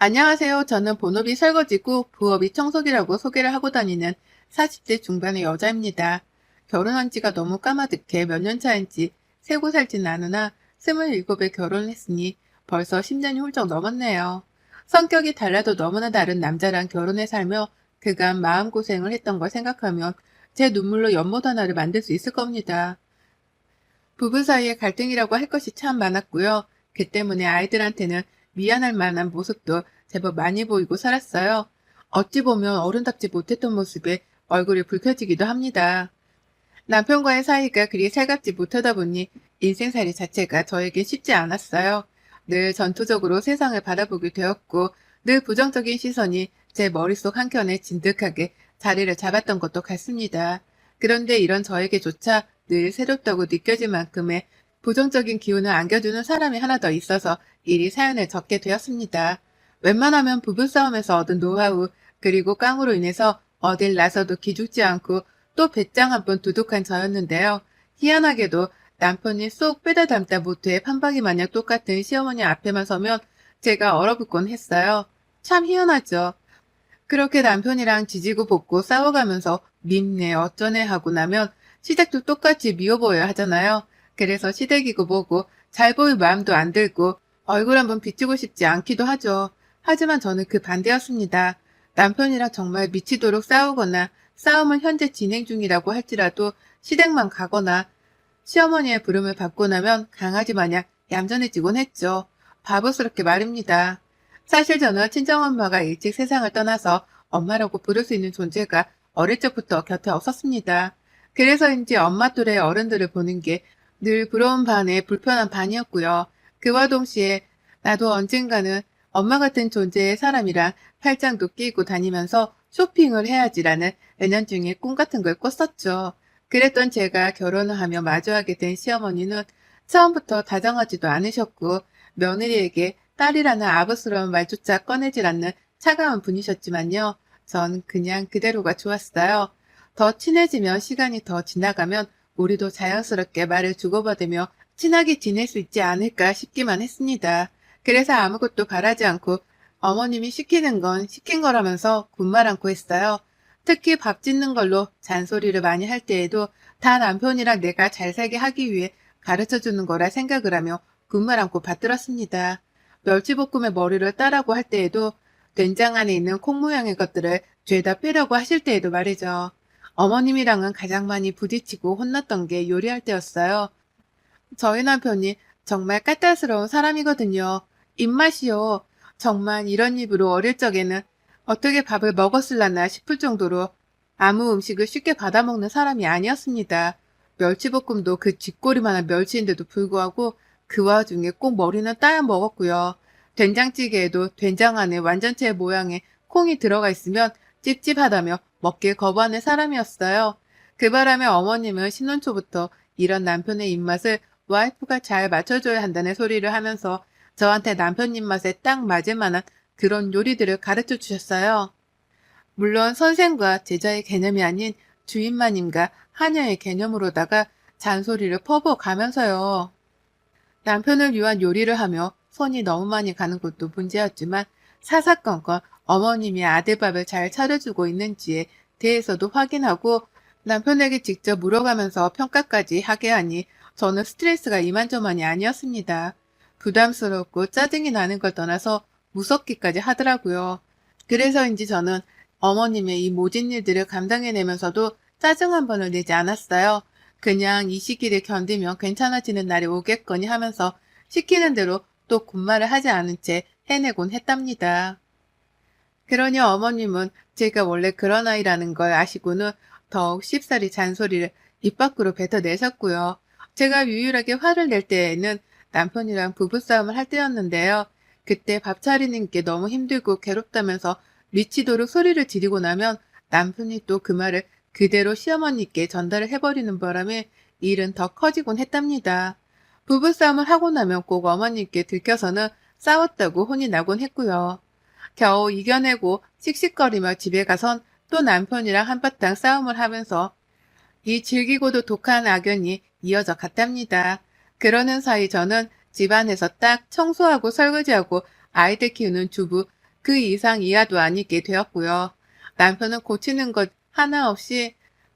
안녕하세요. 저는 본업이 설거지고 부업이 청소기라고 소개를 하고 다니는 40대 중반의 여자입니다. 결혼한 지가 너무 까마득해 몇 년 차인지 세고 살진 않으나 27에 결혼을 했으니 벌써 10년이 훌쩍 넘었네요. 성격이 달라도 너무나 다른 남자랑 결혼해 살며 그간 마음고생을 했던 걸 생각하면 제 눈물로 연못 하나를 만들 수 있을 겁니다. 부부 사이에 갈등이라고 할 것이 참 많았고요. 그 때문에 아이들한테는 미안할 만한 모습도 제법 많이 보이고 살았어요. 어찌 보면 어른답지 못했던 모습에 얼굴이 붉혀지기도 합니다. 남편과의 사이가 그리 살갑지 못하다 보니 인생살이 자체가 저에게 쉽지 않았어요. 늘 전투적으로 세상을 바라보게 되었고 늘 부정적인 시선이 제 머릿속 한켠에 진득하게 자리를 잡았던 것도 같습니다. 그런데 이런 저에게조차 늘 새롭다고 느껴질 만큼의 부정적인 기운을 안겨주는 사람이 하나 더 있어서 일이 사연을 적게 되었습니다. 웬만하면 부부싸움에서 얻은 노하우 그리고 깡으로 인해서 어딜 나서도 기죽지 않고 또 배짱 한 번 두둑한 저였는데요. 희한하게도 남편이 쏙 빼다 담다 못해 판박이 마냥 똑같은 시어머니 앞에만 서면 제가 얼어붙곤 했어요. 참 희한하죠. 그렇게 남편이랑 지지고 볶고 싸워가면서 밉네 어쩌네 하고 나면 시댁도 똑같이 미워 보여야 하잖아요. 그래서 시댁이고 뭐고 잘 보일 마음도 안 들고 얼굴 한번 비추고 싶지 않기도 하죠. 하지만 저는 그 반대였습니다. 남편이랑 정말 미치도록 싸우거나 싸움은 현재 진행 중이라고 할지라도 시댁만 가거나 시어머니의 부름을 받고 나면 강아지 마냥 얌전해지곤 했죠. 바보스럽게 말입니다. 사실 저는 친정엄마가 일찍 세상을 떠나서 엄마라고 부를 수 있는 존재가 어릴 적부터 곁에 없었습니다. 그래서인지 엄마 또래 어른들을 보는 게 늘 부러운 반에 불편한 반이었고요. 그와 동시에 나도 언젠가는 엄마 같은 존재의 사람이랑 팔짱도 끼고 다니면서 쇼핑을 해야지라는 은연중에 꿈 같은 걸 꿨었죠. 그랬던 제가 결혼을 하며 마주하게 된 시어머니는 처음부터 다정하지도 않으셨고 며느리에게 딸이라는 아부스러운 말조차 꺼내질 않는 차가운 분이셨지만요. 전 그냥 그대로가 좋았어요. 더 친해지며 시간이 더 지나가면 우리도 자연스럽게 말을 주고받으며 친하게 지낼 수 있지 않을까 싶기만 했습니다. 그래서 아무것도 바라지 않고 어머님이 시키는 건 시킨 거라면서 군말 않고 했어요. 특히 밥 짓는 걸로 잔소리를 많이 할 때에도 다 남편이랑 내가 잘 살게 하기 위해 가르쳐주는 거라 생각을 하며 군말 않고 받들었습니다. 멸치볶음에 머리를 따라고 할 때에도 된장 안에 있는 콩 모양의 것들을 죄다 빼려고 하실 때에도 말이죠. 어머님이랑은 가장 많이 부딪히고 혼났던 게 요리할 때였어요. 저희 남편이 정말 까탈스러운 사람이거든요. 입맛이요. 정말 이런 입으로 어릴 적에는 어떻게 밥을 먹었을라나 싶을 정도로 아무 음식을 쉽게 받아먹는 사람이 아니었습니다. 멸치볶음도 그 쥐꼬리만한 멸치인데도 불구하고 그 와중에 꼭 머리는 따야 먹었고요. 된장찌개에도 된장 안에 완전체 모양의 콩이 들어가 있으면 찝찝하다며 먹길 거부하는 사람이었어요. 그 바람에 어머님은 신혼 초부터 이런 남편의 입맛을 와이프가 잘 맞춰줘야 한다는 소리를 하면서 저한테 남편 입맛에 딱 맞을 만한 그런 요리들을 가르쳐 주셨어요. 물론 선생과 제자의 개념이 아닌 주인마님과 하녀의 개념으로다가 잔소리를 퍼부어가면서요. 남편을 위한 요리를 하며 손이 너무 많이 가는 것도 문제였지만 사사건건 어머님이 아들밥을 잘 차려주고 있는지에 대해서도 확인하고 남편에게 직접 물어가면서 평가까지 하게 하니 저는 스트레스가 이만저만이 아니었습니다. 부담스럽고 짜증이 나는 걸 떠나서 무섭기까지 하더라고요. 그래서인지 저는 어머님의 이 모진 일들을 감당해내면서도 짜증 한 번을 내지 않았어요. 그냥 이 시기를 견디면 괜찮아지는 날이 오겠거니 하면서 시키는 대로 또 군말을 하지 않은 채 해내곤 했답니다. 그러니 어머님은 제가 원래 그런 아이라는 걸 아시고는 더욱 쉽사리 잔소리를 입 밖으로 뱉어내셨고요. 제가 유일하게 화를 낼 때에는 남편이랑 부부싸움을 할 때였는데요. 그때 밥 차리는 게 너무 힘들고 괴롭다면서 미치도록 소리를 지르고 나면 남편이 또 그 말을 그대로 시어머니께 전달을 해버리는 바람에 일은 더 커지곤 했답니다. 부부싸움을 하고 나면 꼭 어머니께 들켜서는 싸웠다고 혼이 나곤 했고요. 겨우 이겨내고 씩씩거리며 집에 가선 또 남편이랑 한바탕 싸움을 하면서 이 질기고도 독한 악연이 이어져 갔답니다. 그러는 사이 저는 집안에서 딱 청소하고 설거지하고 아이들 키우는 주부 그 이상 이하도 아니게 되었고요. 남편은 고치는 것 하나 없이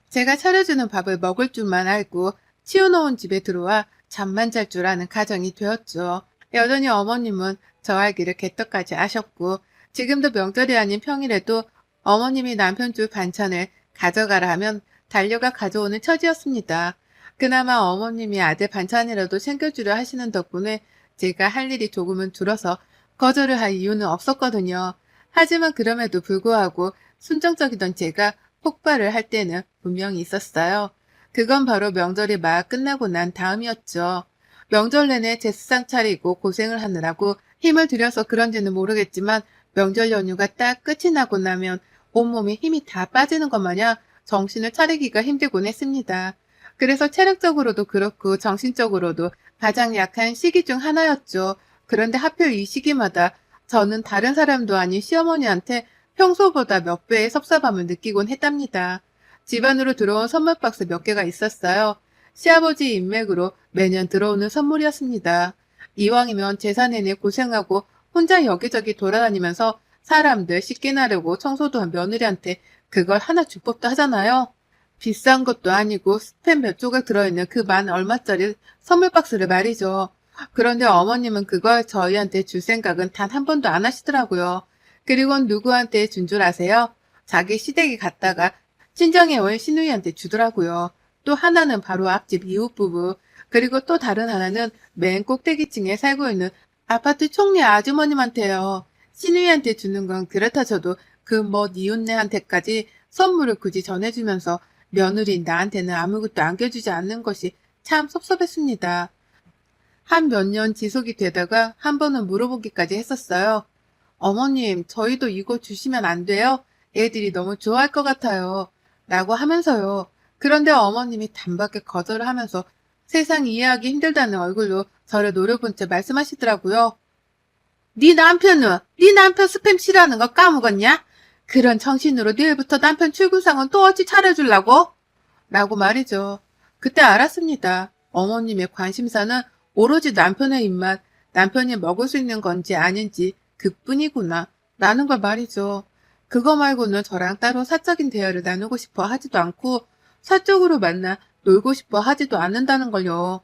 제가 차려주는 밥을 먹을 줄만 알고 치워놓은 집에 들어와 잠만 잘 줄 아는 가정이 되었죠. 여전히 어머님은 저 알기를 개떡까지 아셨고 지금도 명절이 아닌 평일에도 어머님이 남편 줄 반찬을 가져가라 하면 달려가 가져오는 처지였습니다. 그나마 어머님이 아들 반찬이라도 챙겨주려 하시는 덕분에 제가 할 일이 조금은 줄어서 거절을 할 이유는 없었거든요. 하지만 그럼에도 불구하고 순정적이던 제가 폭발을 할 때는 분명히 있었어요. 그건 바로 명절이 막 끝나고 난 다음이었죠. 명절 내내 제사상 차리고 고생을 하느라고 힘을 들여서 그런지는 모르겠지만 명절 연휴가 딱 끝이 나고 나면 온몸에 힘이 다 빠지는 것 마냥 정신을 차리기가 힘들곤 했습니다. 그래서 체력적으로도 그렇고 정신적으로도 가장 약한 시기 중 하나였죠. 그런데 하필 이 시기마다 저는 다른 사람도 아닌 시어머니한테 평소보다 몇 배의 섭섭함을 느끼곤 했답니다. 집안으로 들어온 선물 박스 몇 개가 있었어요. 시아버지 인맥으로 매년 들어오는 선물이었습니다. 이왕이면 제사 내내 고생하고 혼자 여기저기 돌아다니면서 사람들 씻긴 하려고 청소도 한 며느리한테 그걸 하나 줄 법도 하잖아요. 비싼 것도 아니고 스팸 몇 조각 들어있는 그 만 얼마짜리 선물 박스를 말이죠. 그런데 어머님은 그걸 저희한테 줄 생각은 단 한 번도 안 하시더라고요. 그리고 누구한테 준 줄 아세요? 자기 시댁에 갔다가 친정에 온 시누이한테 주더라고요. 또 하나는 바로 앞집 이웃부부, 그리고 또 다른 하나는 맨 꼭대기층에 살고 있는 아파트 총리 아주머님한테요. 시누이한테 주는 건 그렇다 쳐도 그 멋 이웃네한테까지 선물을 굳이 전해주면서 며느리인 나한테는 아무것도 안겨주지 않는 것이 참 섭섭했습니다. 한 몇 년 지속이 되다가 한 번은 물어보기까지 했었어요. 어머님, 저희도 이거 주시면 안 돼요? 애들이 너무 좋아할 것 같아요. 라고 하면서요. 그런데 어머님이 단박에 거절을 하면서 세상 이해하기 힘들다는 얼굴로 저를 노려본 채 말씀하시더라고요. 네 남편은 네 남편 스팸 싫어하는 거 까먹었냐? 그런 정신으로 내일부터 남편 출근상은 또 어찌 차려주려고? 라고 말이죠. 그때 알았습니다. 어머님의 관심사는 오로지 남편의 입맛, 남편이 먹을 수 있는 건지 아닌지 그뿐이구나 라는 걸 말이죠. 그거 말고는 저랑 따로 사적인 대화를 나누고 싶어 하지도 않고 사적으로 만나 놀고 싶어 하지도 않는다는 걸요.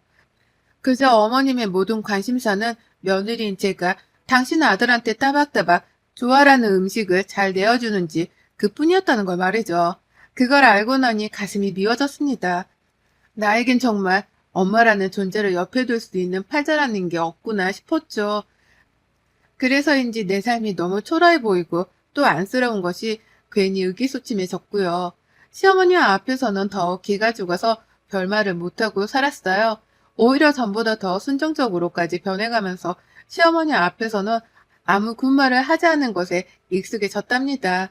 그저 어머님의 모든 관심사는 며느리인 제가 당신 아들한테 따박따박 좋아라는 음식을 잘 내어주는지 그뿐이었다는 걸 말이죠. 그걸 알고 나니 가슴이 미워졌습니다. 나에겐 정말 엄마라는 존재를 옆에 둘 수 있는 팔자라는 게 없구나 싶었죠. 그래서인지 내 삶이 너무 초라해 보이고 또 안쓰러운 것이 괜히 의기소침해졌고요. 시어머니 앞에서는 더욱 기가 죽어서 별말을 못하고 살았어요. 오히려 전보다 더 순정적으로까지 변해가면서 시어머니 앞에서는 아무 군말을 하지 않은 것에 익숙해졌답니다.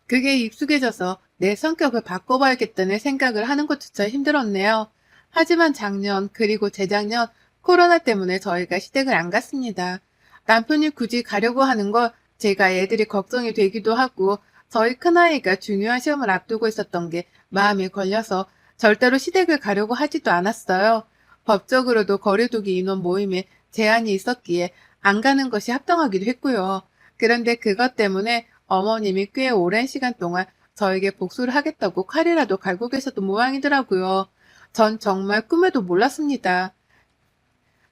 그게 익숙해져서 내 성격을 바꿔봐야겠다는 생각을 하는 것조차 힘들었네요. 하지만 작년 그리고 재작년 코로나 때문에 저희가 시댁을 안 갔습니다. 남편이 굳이 가려고 하는 걸 제가 애들이 걱정이 되기도 하고 저희 큰아이가 중요한 시험을 앞두고 있었던 게 마음에 걸려서 절대로 시댁을 가려고 하지도 않았어요. 법적으로도 거리두기 인원 모임에 제한이 있었기에 안 가는 것이 합당하기도 했고요. 그런데 그것 때문에 어머님이 꽤 오랜 시간 동안 저에게 복수를 하겠다고 칼이라도 갈고 계셨던 모양이더라고요. 전 정말 꿈에도 몰랐습니다.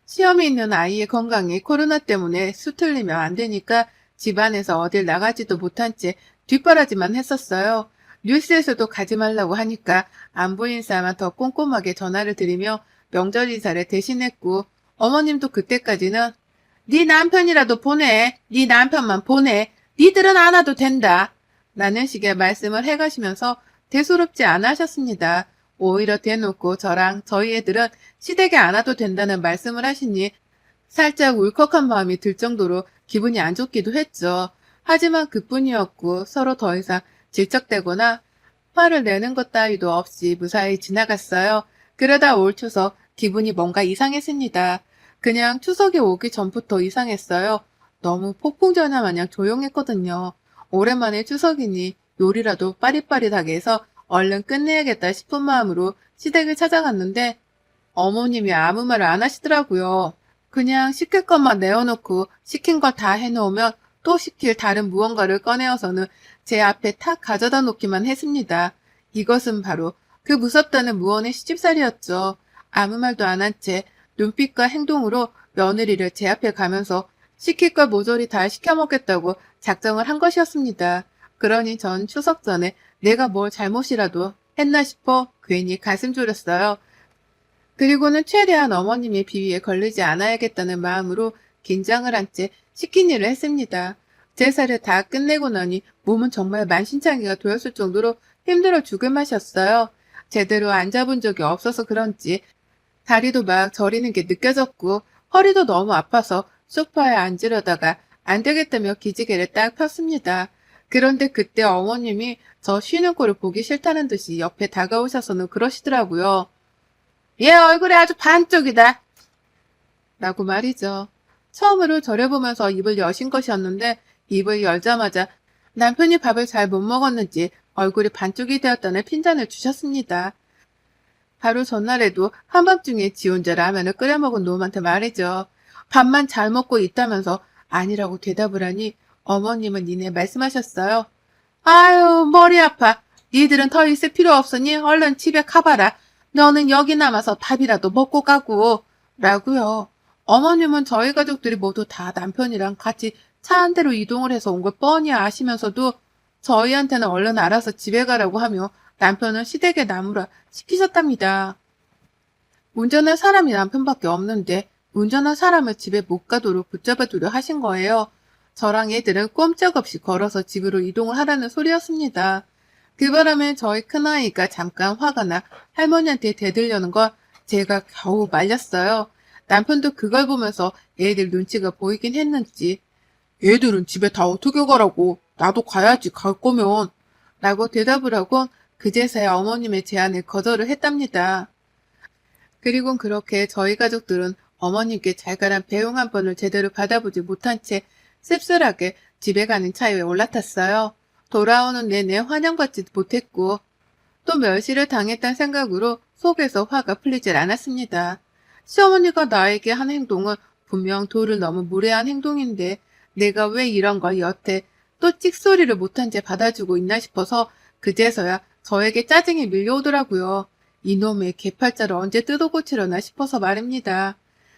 시험이 있는 아이의 건강이 코로나 때문에 수틀리면 안 되니까 집안에서 어딜 나가지도 못한 채 뒷바라지만 했었어요. 뉴스에서도 가지 말라고 하니까 안부 인사만 더 꼼꼼하게 전화를 드리며 명절 인사를 대신했고 어머님도 그때까지는 네 남편이라도 보내. 네 남편만 보내. 니들은 안 와도 된다. 라는 식의 말씀을 해가시면서 대수롭지 않아 하셨습니다. 오히려 대놓고 저랑 저희 애들은 시댁에 안 와도 된다는 말씀을 하시니 살짝 울컥한 마음이 들 정도로 기분이 안 좋기도 했죠. 하지만 그뿐이었고 서로 더 이상 질척대거나 화를 내는 것 따위도 없이 무사히 지나갔어요. 그러다 올 추석 기분이 뭔가 이상했습니다. 그냥 추석이 오기 전부터 이상했어요. 너무 폭풍전야 마냥 조용했거든요. 오랜만에 추석이니 요리라도 빠릿빠릿하게 해서 얼른 끝내야겠다 싶은 마음으로 시댁을 찾아갔는데 어머님이 아무 말을 안 하시더라고요. 그냥 시킬 것만 내어놓고 시킨 걸 다 해놓으면 또 시킬 다른 무언가를 꺼내어서는 제 앞에 탁 가져다 놓기만 했습니다. 이것은 바로 그 무섭다는 무언의 시집살이였죠. 아무 말도 안 한 채 눈빛과 행동으로 며느리를 제 앞에 가면서 시킬 걸 모조리 다 시켜먹겠다고 작정을 한 것이었습니다. 그러니 전 추석 전에 내가 뭘 잘못이라도 했나 싶어 괜히 가슴 졸였어요. 그리고는 최대한 어머님의 비위에 걸리지 않아야겠다는 마음으로 긴장을 한 채 시킨 일을 했습니다. 제사를 다 끝내고 나니 몸은 정말 만신창이가 되었을 정도로 힘들어 죽을 맛이었어요. 제대로 앉아본 적이 없어서 그런지 다리도 막 저리는 게 느껴졌고 허리도 너무 아파서 소파에 앉으려다가 안 되겠다며 기지개를 딱 폈습니다. 그런데 그때 어머님이 저 쉬는 꼴을 보기 싫다는 듯이 옆에 다가오셔서는 그러시더라고요. 얘 얼굴이 아주 반쪽이다. 라고 말이죠. 처음으로 저를 보면서 입을 여신 것이었는데 입을 열자마자 남편이 밥을 잘 못 먹었는지 얼굴이 반쪽이 되었다는 핀잔을 주셨습니다. 바로 전날에도 한밤중에 지 혼자 라면을 끓여 먹은 놈한테 말이죠. 밥만 잘 먹고 있다면서 아니라고 대답을 하니 어머님은 이내 말씀하셨어요. 아유 머리 아파. 니들은 더 있을 필요 없으니 얼른 집에 가봐라. 너는 여기 남아서 밥이라도 먹고 가고. 라고요. 어머님은 저희 가족들이 모두 다 남편이랑 같이 차 한 대로 이동을 해서 온 걸 뻔히 아시면서도 저희한테는 얼른 알아서 집에 가라고 하며 남편은 시댁에 나무라 시키셨답니다. 운전할 사람이 남편밖에 없는데 운전한 사람을 집에 못 가도록 붙잡아두려 하신 거예요. 저랑 애들은 꼼짝없이 걸어서 집으로 이동을 하라는 소리였습니다. 그 바람에 저희 큰아이가 잠깐 화가 나 할머니한테 대들려는 걸 제가 겨우 말렸어요. 남편도 그걸 보면서 애들 눈치가 보이긴 했는지 애들은 집에 다 어떻게 가라고 나도 가야지 갈 거면 라고 대답을 하곤 그제서야 어머님의 제안을 거절을 했답니다. 그리곤 그렇게 저희 가족들은 어머님께 잘 가란 배웅 한 번을 제대로 받아보지 못한 채 씁쓸하게 집에 가는 차에 올라탔어요. 돌아오는 내내 환영받지 못했고 또 멸시를 당했다는 생각으로 속에서 화가 풀리질 않았습니다. 시어머니가 나에게 한 행동은 분명 도를 넘어 무례한 행동인데 내가 왜 이런 걸 여태 또 찍소리를 못한 채 받아주고 있나 싶어서 그제서야 저에게 짜증이 밀려오더라고요. 이놈의 개팔자를 언제 뜯어고치려나 싶어서 말입니다.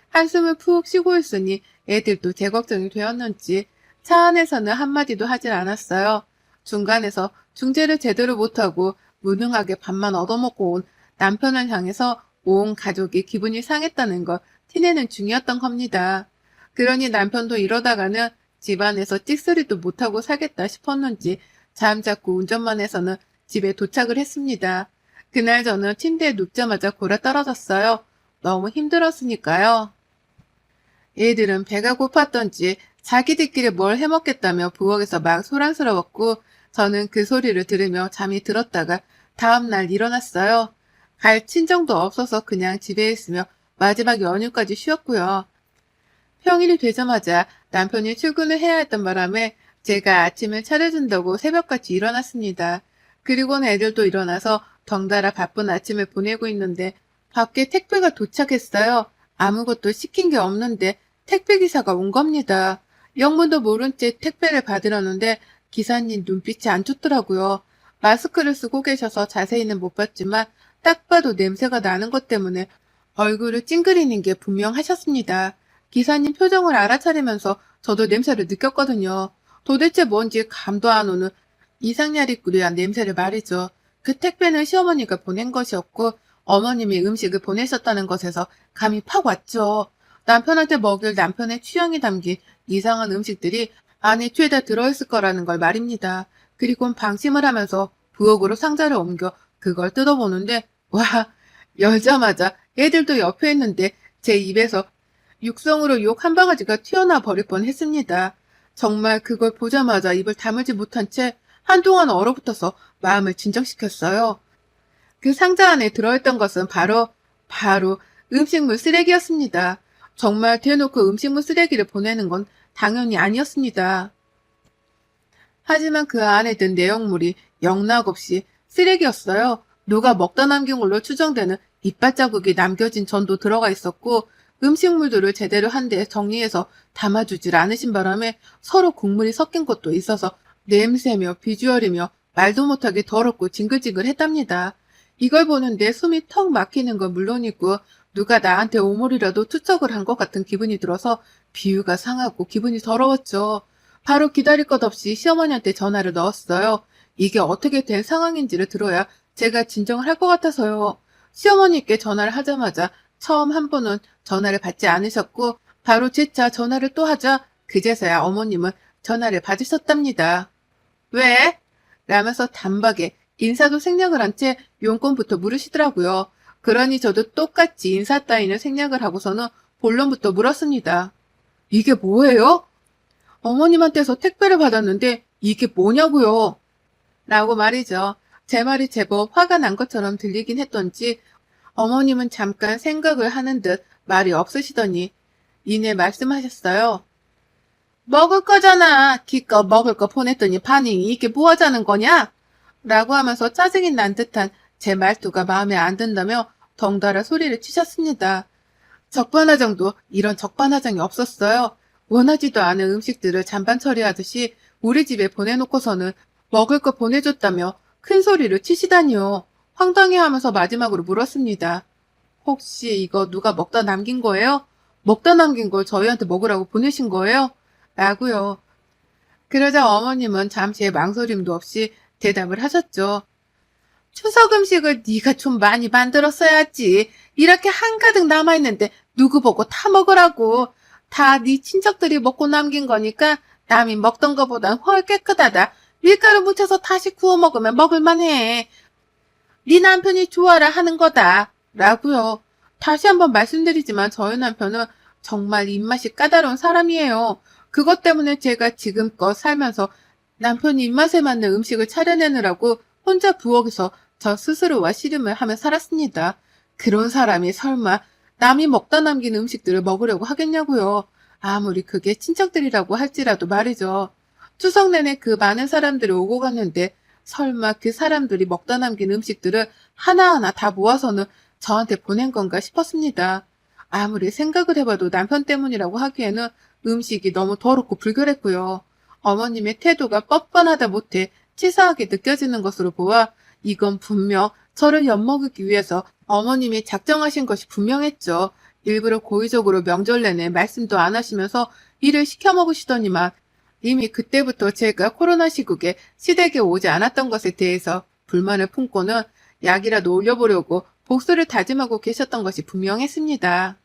한숨을 푹 쉬고 있으니 애들도 제 걱정이 되었는지 차 안에서는 한마디도 하질 않았어요. 중간에서 중재를 제대로 못하고 무능하게 밥만 얻어먹고 온 남편을 향해서 온 가족이 기분이 상했다는 걸 티내는 중이었던 겁니다. 그러니 남편도 이러다가는 집안에서 찍소리도 못하고 살겠다 싶었는지 잠자코 운전만 해서는 집에 도착을 했습니다. 그날 저는 침대에 눕자마자 골아 떨어졌어요. 너무 힘들었으니까요. 애들은 배가 고팠던지 자기들끼리 뭘 해먹겠다며 부엌에서 막 소란스러웠고 저는 그 소리를 들으며 잠이 들었다가 다음날 일어났어요. 갈 친정도 없어서 그냥 집에 있으며 마지막 연휴까지 쉬었고요. 평일이 되자마자 남편이 출근을 해야 했던 바람에 제가 아침을 차려준다고 새벽같이 일어났습니다. 그리고는 애들도 일어나서 덩달아 바쁜 아침을 보내고 있는데 밖에 택배가 도착했어요. 아무것도 시킨 게 없는데 택배기사가 온 겁니다. 영문도 모른 채 택배를 받으려는데 기사님 눈빛이 안 좋더라고요. 마스크를 쓰고 계셔서 자세히는 못 봤지만 딱 봐도 냄새가 나는 것 때문에 얼굴을 찡그리는 게 분명하셨습니다. 기사님 표정을 알아차리면서 저도 냄새를 느꼈거든요. 도대체 뭔지 감도 안 오는 이상야리꾸리한 냄새를 말이죠. 그 택배는 시어머니가 보낸 것이었고 어머님이 음식을 보내셨다는 것에서 감이 팍 왔죠. 남편한테 먹일 남편의 취향이 담긴 이상한 음식들이 안에 죄다 들어있을 거라는 걸 말입니다. 그리곤 방심을 하면서 부엌으로 상자를 옮겨 그걸 뜯어보는데 와, 열자마자 애들도 옆에 있는데 제 입에서 육성으로 욕 한 바가지가 튀어나와 버릴 뻔했습니다. 정말 그걸 보자마자 입을 다물지 못한 채 한동안 얼어붙어서 마음을 진정시켰어요. 그 상자 안에 들어있던 것은 바로 음식물 쓰레기였습니다. 정말 대놓고 음식물 쓰레기를 보내는 건 당연히 아니었습니다. 하지만 그 안에 든 내용물이 영락없이 쓰레기였어요. 누가 먹다 남긴 걸로 추정되는 이빨 자국이 남겨진 전도 들어가 있었고 음식물들을 제대로 한 데 정리해서 담아주질 않으신 바람에 서로 국물이 섞인 것도 있어서 냄새며 비주얼이며 말도 못하게 더럽고 징글징글했답니다. 이걸 보는데 숨이 턱 막히는 건 물론이고 누가 나한테 오물이라도 투척을 한 것 같은 기분이 들어서 비위가 상하고 기분이 더러웠죠. 바로 기다릴 것 없이 시어머니한테 전화를 넣었어요. 이게 어떻게 된 상황인지를 들어야 제가 진정을 할 것 같아서요. 시어머니께 전화를 하자마자 처음 한 번은 전화를 받지 않으셨고 바로 재차 전화를 또 하자 그제서야 어머님은 전화를 받으셨답니다. 왜? 라면서 단박에 인사도 생략을 한 채 용건부터 물으시더라고요. 그러니 저도 똑같이 인사 따위는 생략을 하고서는 본론부터 물었습니다. 이게 뭐예요? 어머님한테서 택배를 받았는데 이게 뭐냐고요? 라고 말이죠. 제 말이 제법 화가 난 것처럼 들리긴 했던지 어머님은 잠깐 생각을 하는 듯 말이 없으시더니 이내 말씀하셨어요. 먹을 거잖아. 기껏 먹을 거 보냈더니 반응이 이게 뭐 하자는 거냐? 라고 하면서 짜증이 난 듯한 제 말투가 마음에 안 든다며 덩달아 소리를 치셨습니다. 적반하장도 이런 적반하장이 없었어요. 원하지도 않은 음식들을 잔반 처리하듯이 우리 집에 보내놓고서는 먹을 거 보내줬다며 큰 소리를 치시다니요. 황당해하면서 마지막으로 물었습니다. 혹시 이거 누가 먹다 남긴 거예요? 먹다 남긴 걸 저희한테 먹으라고 보내신 거예요? 라고요. 그러자 어머님은 잠시의 망설임도 없이 대답을 하셨죠. 추석 음식을 네가 좀 많이 만들었어야지. 이렇게 한가득 남아있는데 누구 보고 다 먹으라고. 다 네 친척들이 먹고 남긴 거니까 남이 먹던 거보단 훨 깨끗하다. 밀가루 묻혀서 다시 구워 먹으면 먹을만해. 네 남편이 좋아라 하는 거다. 라고요. 다시 한번 말씀드리지만 저희 남편은 정말 입맛이 까다로운 사람이에요. 그것 때문에 제가 지금껏 살면서 남편이 입맛에 맞는 음식을 차려내느라고 혼자 부엌에서 저 스스로와 씨름을 하며 살았습니다. 그런 사람이 설마 남이 먹다 남긴 음식들을 먹으려고 하겠냐고요. 아무리 그게 친척들이라고 할지라도 말이죠. 추석 내내 그 많은 사람들이 오고 갔는데 설마 그 사람들이 먹다 남긴 음식들을 하나하나 다 모아서는 저한테 보낸 건가 싶었습니다. 아무리 생각을 해봐도 남편 때문이라고 하기에는 음식이 너무 더럽고 불결했고요. 어머님의 태도가 뻔뻔하다 못해 치사하게 느껴지는 것으로 보아 이건 분명 저를 엿먹이기 위해서 어머님이 작정하신 것이 분명했죠. 일부러 고의적으로 명절 내내 말씀도 안 하시면서 일을 시켜 먹으시더니만 이미 그때부터 제가 코로나 시국에 시댁에 오지 않았던 것에 대해서 불만을 품고는 약이라도 올려보려고 복수를 다짐하고 계셨던 것이 분명했습니다.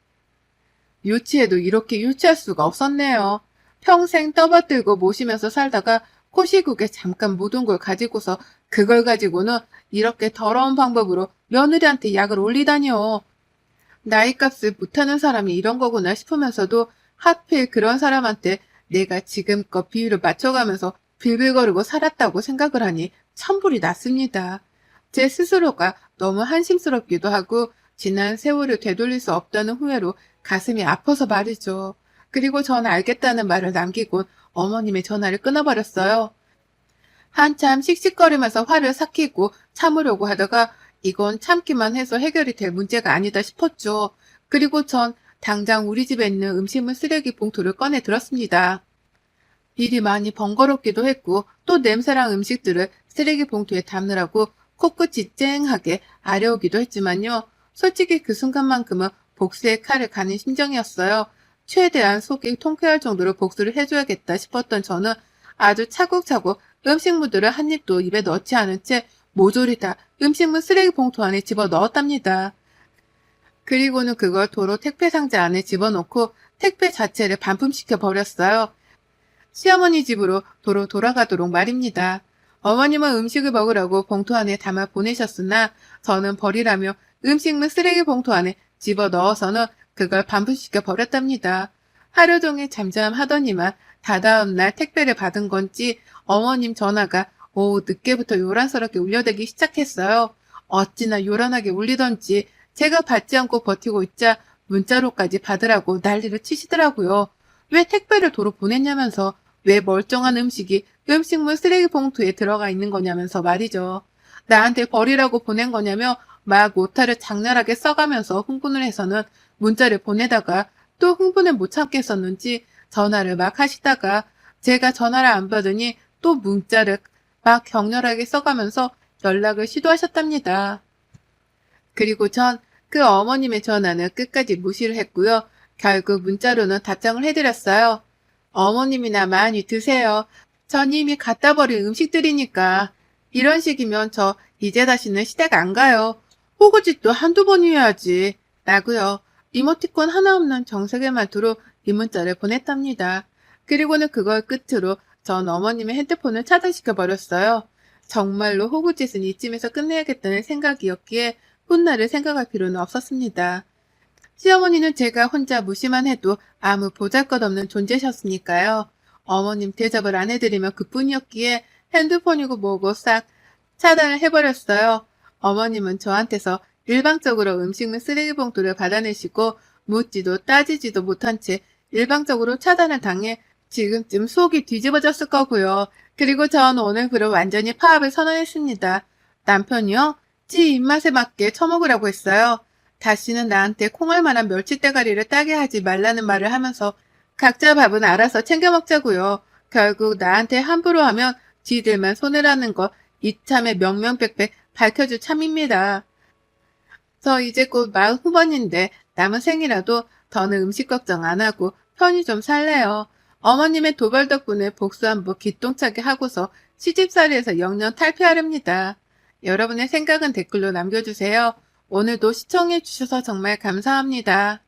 유치해도 이렇게 유치할 수가 없었네요. 평생 떠받들고 모시면서 살다가 코시국에 잠깐 묻은 걸 가지고서 그걸 가지고는 이렇게 더러운 방법으로 며느리한테 약을 올리다니요. 나이값을 못하는 사람이 이런 거구나 싶으면서도 하필 그런 사람한테 내가 지금껏 비위를 맞춰가면서 빌빌거리고 살았다고 생각을 하니 천불이 났습니다. 제 스스로가 너무 한심스럽기도 하고 지난 세월을 되돌릴 수 없다는 후회로 가슴이 아파서 말이죠. 그리고 전 알겠다는 말을 남기곤 어머님의 전화를 끊어버렸어요. 한참 씩씩거리면서 화를 삭히고 참으려고 하다가 이건 참기만 해서 해결이 될 문제가 아니다 싶었죠. 그리고 전 당장 우리 집에 있는 음식물 쓰레기 봉투를 꺼내 들었습니다. 일이 많이 번거롭기도 했고 또 냄새랑 음식들을 쓰레기 봉투에 담느라고 코끝이 쨍하게 아려오기도 했지만요. 솔직히 그 순간만큼은 복수의 칼을 가는 심정이었어요. 최대한 속이 통쾌할 정도로 복수를 해줘야겠다 싶었던 저는 아주 차곡차곡 음식물들을 한 입도 입에 넣지 않은 채 모조리 다 음식물 쓰레기 봉투 안에 집어 넣었답니다. 그리고는 그걸 도로 택배 상자 안에 집어넣고 택배 자체를 반품시켜 버렸어요. 시어머니 집으로 도로 돌아가도록 말입니다. 어머님은 음식을 먹으라고 봉투 안에 담아 보내셨으나 저는 버리라며 음식물 쓰레기 봉투 안에 집어 넣어서는 그걸 반품시켜 버렸답니다. 하루 종일 잠잠하더니만 다다음 날 택배를 받은 건지 어머님 전화가 오후 늦게부터 요란스럽게 울려대기 시작했어요. 어찌나 요란하게 울리던지 제가 받지 않고 버티고 있자 문자로까지 받으라고 난리를 치시더라고요. 왜 택배를 도로 보냈냐면서 왜 멀쩡한 음식이 음식물 쓰레기 봉투에 들어가 있는 거냐면서 말이죠. 나한테 버리라고 보낸 거냐며 막 오타를 장렬하게 써가면서 흥분을 해서는 문자를 보내다가 또 흥분을 못 참겠었는지 전화를 막 하시다가 제가 전화를 안 받으니 또 문자를 막 격렬하게 써가면서 연락을 시도하셨답니다. 그리고 전 그 어머님의 전화는 끝까지 무시를 했고요. 결국 문자로는 답장을 해드렸어요. 어머님이나 많이 드세요. 전 이미 갖다 버린 음식들이니까. 이런 식이면 저 이제 다시는 시댁 안 가요. 호구짓도 한두 번이어야지. 라고요. 이모티콘 하나 없는 정색의 말투로 이 문자를 보냈답니다. 그리고는 그걸 끝으로 전 어머님의 핸드폰을 차단시켜 버렸어요. 정말로 호구짓은 이쯤에서 끝내야겠다는 생각이었기에 훗날을 생각할 필요는 없었습니다. 시어머니는 제가 혼자 무시만 해도 아무 보잘것없는 존재셨으니까요. 어머님 대접을 안 해드리면 그뿐이었기에 핸드폰이고 뭐고 싹 차단을 해버렸어요. 어머님은 저한테서 일방적으로 음식물 쓰레기 봉투를 받아내시고 묻지도 따지지도 못한 채 일방적으로 차단을 당해 지금쯤 속이 뒤집어졌을 거고요. 그리고 전 오늘부로 완전히 파업을 선언했습니다. 남편이요? 지 입맛에 맞게 처먹으라고 했어요. 다시는 나한테 콩알만한 멸치대가리를 따게 하지 말라는 말을 하면서 각자 밥은 알아서 챙겨 먹자고요. 결국 나한테 함부로 하면 지들만 손해라는 거 이참에 명명백백 밝혀줄 참입니다. 저 이제 곧 40후반인데 남은 생이라도 더는 음식 걱정 안 하고 편히 좀 살래요. 어머님의 도발 덕분에 복수 한번 기똥차게 하고서 시집살이에서 영영 탈피하렵니다. 여러분의 생각은 댓글로 남겨주세요. 오늘도 시청해주셔서 정말 감사합니다.